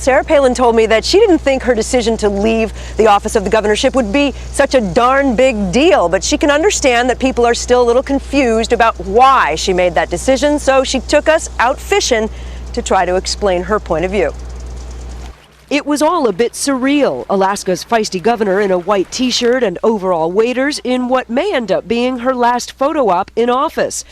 Sarah Palin told me that she didn't think her decision to leave the office of the governorship would be such a darn big deal, but she can understand that people are still a little confused about why she made that decision, so she took us out fishing to try to explain her point of view. It was all a bit surreal. Alaska's feisty governor in a white t-shirt and overall waders in what may end up being her last photo op in office.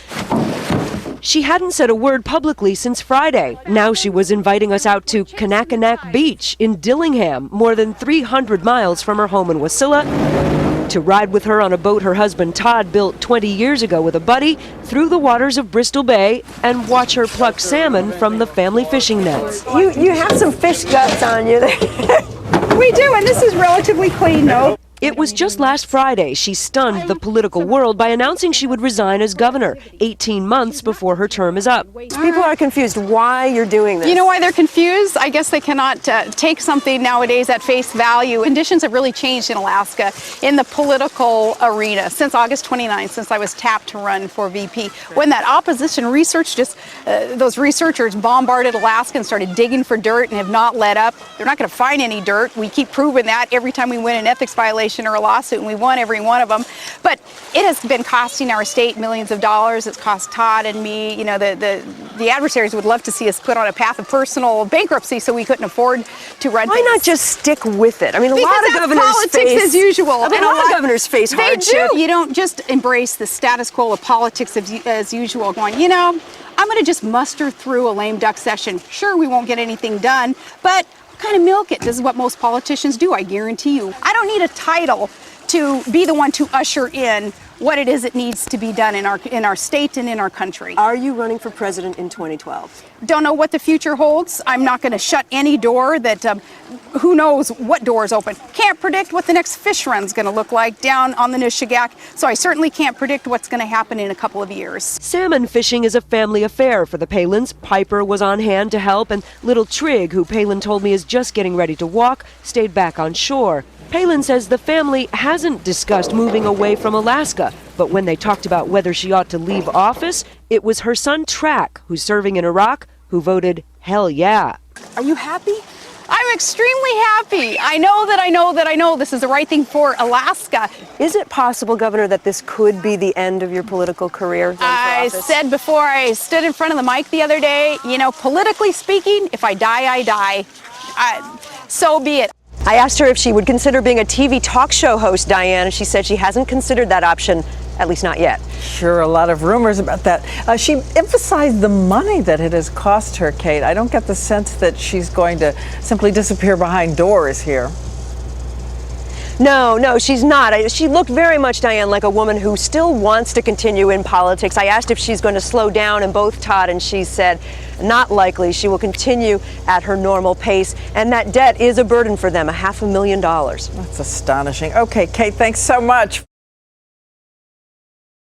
She hadn't said a word publicly since Friday. Now she was inviting us out to Kanakanak Beach in Dillingham, more than 300 miles from her home in Wasilla, to ride with her on a boat her husband Todd built 20 years ago with a buddy through the waters of Bristol Bay and watch her pluck salmon from the family fishing nets. You have some fish guts on you there. We do, and this is relatively clean, though. It was just last Friday she stunned the political world by announcing she would resign as governor, 18 months before her term is up. People are confused why you're doing this. You know why they're confused? I guess they cannot take something nowadays at face value. Conditions have really changed in Alaska in the political arena since August 29th, since I was tapped to run for VP. When that opposition research those researchers bombarded Alaska and started digging for dirt and have not let up. They're not going to find any dirt. We keep proving that every time we win an ethics violation or a lawsuit, and we won every one of them. But it has been costing our state millions of dollars. It's cost Todd and me. You know, the adversaries would love to see us put on a path of personal bankruptcy, so we couldn't afford to run. Why not just stick with it? I mean, a lot of governors politics as usual. I mean, a lot of governors face hardship. They do. You don't just embrace the status quo of politics as usual, going, you know, I'm going to just muster through a lame duck session. Sure, we won't get anything done, but kind of milk it. This is what most politicians do, I guarantee you. I don't need a title to be the one to usher in what it is that needs to be done in our state and in our country. Are you running for president in 2012? Don't know what the future holds. I'm not going to shut any door that who knows what door is open. Can't predict what the next fish run's going to look like down on the Nishigak, so I certainly can't predict what's going to happen in a couple of years. Salmon fishing is a family affair for the Palins. Piper was on hand to help, and little Trig, who Palin told me is just getting ready to walk, stayed back on shore. Palin says the family hasn't discussed moving away from Alaska, but when they talked about whether she ought to leave office, it was her son Track, who's serving in Iraq, who voted hell yeah. Are you happy? I'm extremely happy. I know this is the right thing for Alaska. Is it possible, Governor, that this could be the end of your political career? I said before I stood in front of the mic the other day, you know, politically speaking, if I die, I die. So be it. I asked her if she would consider being a TV talk show host, Diane, and she said she hasn't considered that option, at least not yet. Sure, a lot of rumors about that. She emphasized the money that it has cost her, Kate. I don't get the sense that she's going to simply disappear behind doors here. No, she's not. She looked very much, Diane, like a woman who still wants to continue in politics. I asked if she's going to slow down, and both Todd and she said not likely. She will continue at her normal pace, and that debt is a burden for them, $500,000. That's astonishing. Okay, Kate, thanks so much.